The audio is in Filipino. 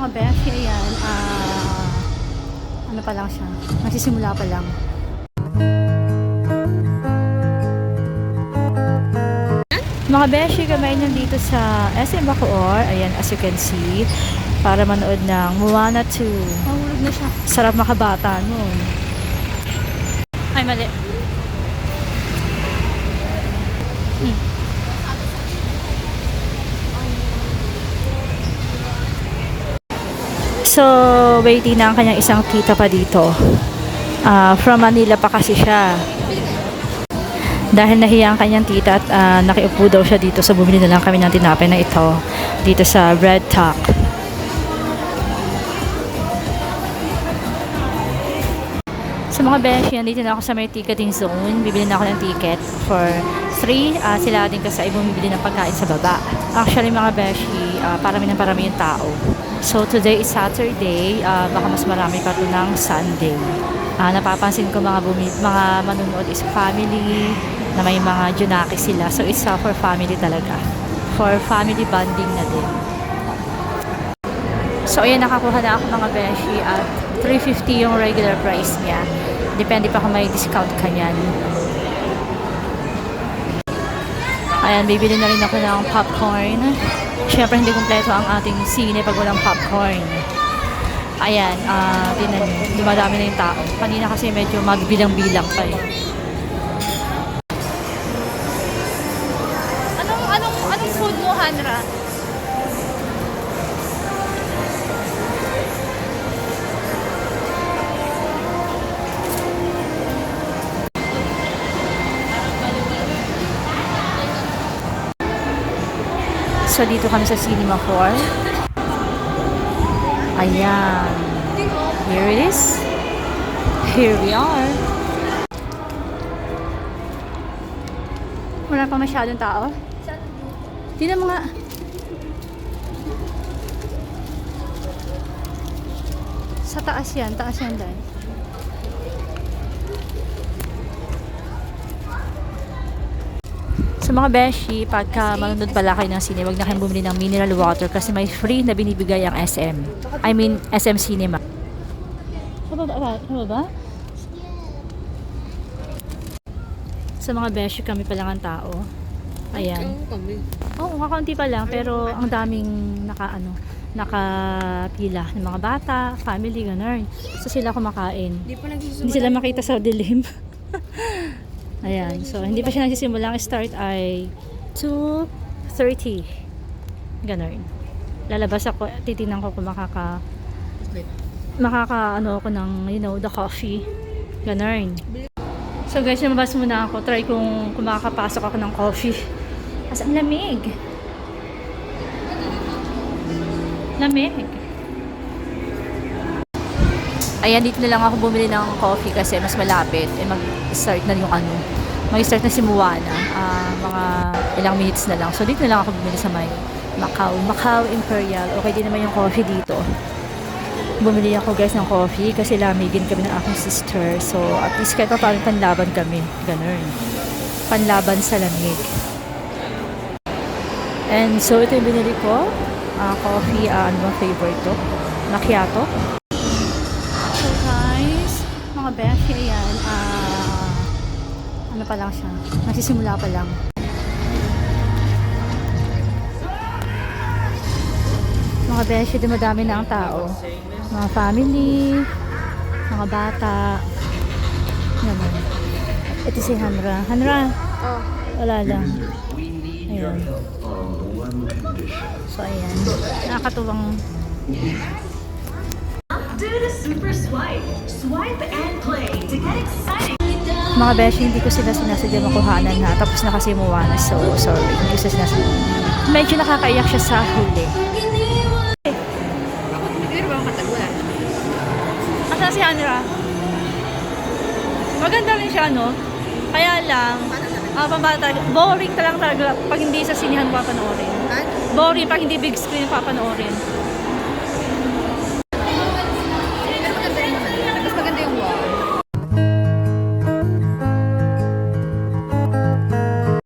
mga beshi, ayan, ano pa lang siya, nagsisimula pa lang. Mga beshi, kami nandito sa SM Bacoor, ayan, as you can see, para manood ng Moana 2. Mahulog na siya. Sarap makabata nun. Ay, mali. So, waiting na ang kanyang isang tita pa dito. From Manila pa kasi siya. Dahil nahiya ang kanyang tita at nakiupo daw siya dito. So, bumili na lang kami ng tinapay na ito dito sa Bread Talk. So, mga beshi, nandito na ako sa may ticketing zone. Bibili na ako ng ticket for 3. Sila din kasi ay bumibili ng pagkain sa baba. Actually, mga beshi, parami yung tao. So, today is Saturday. Baka mas marami pa ito ng Sunday. Napapansin ko mga manunood is family, na may mga junaki sila. So, it's for family talaga. For family bonding na din. So, ayan, nakakuha na ako mga beshi at 350 yung regular price niya. Depende pa kung may discount ka niyan. Ayan, bibili na rin ako ng popcorn. Siyempre, hindi kumpleto ang ating sine pag walang popcorn. Ayan, tinan nyo, dumadami na yung tao. Kanina kasi medyo magbilang-bilang pa eh. Anong food mo, Hanra? So, dito kami sa Cinema 4. Ayan. Here it is. Here we are. Wala pa masyadong tao. Tingnan mo nga. Sa taas yan dahil. Sa mga beshi, pagka manonood pala kayo ng sine, wag na kayong bumili ng mineral water kasi may free na binibigay ang SM. I mean, SM Cinema. Ano ba? Sa mga beshi, kami pa lang ang tao. Ayan. Oo, kakaunti pa lang, pero ang daming nakapila ng mga bata, family, ganun. So sila kumakain. Hindi sila makita sa dilim. Ayan, so hindi pa siya nagsisimula. Ang start ay 2:30. Ganon. Lalabas ako, titingnan ko kung makaka ako ng, the coffee. Ganon. So guys, lumabas muna ako. Try kung makakapasok ako ng coffee. As ang lamig. Lamig. Ayan, dito na lang ako bumili ng coffee kasi mas malapit. Mag-start na yung mag-start na si Moana. Mga ilang minutes na lang. So, dito na lang ako bumili sa may Macau Imperial. Okay din naman yung coffee dito. Bumili ako guys ng coffee kasi lamigin kami ng aking sister. So, at least kahit pa panlaban kami. Ganun. Panlaban sa lamig. And so, ito yung binili ko. Coffee, ano bang flavor ito? Macchiato. So guys, mga beshi, ayan, ano pa lang siya, nagsisimula pa lang. Mga beshi, dumadami na ang tao. Mga family, mga bata, naman. Ito si Hanra. Hanra? Oh. Wala lang. Ayan. So ayan, nakakatuwang. Do the super swipe. Swipe and play to get exciting. Mga beshi, hindi ko sila sinasadya makuhanan na. Tapos na kasi Moana. So, sorry. Hindi ko sila sinasadya. Medyo nakakaiyak siya sa huli. Pero ba ang katagulan? Asa si Hanra? Maganda rin siya, no? Kaya lang, pambata, boring lang talaga pag hindi sa sinihan papanoorin. Boring pag hindi big screen papanoorin.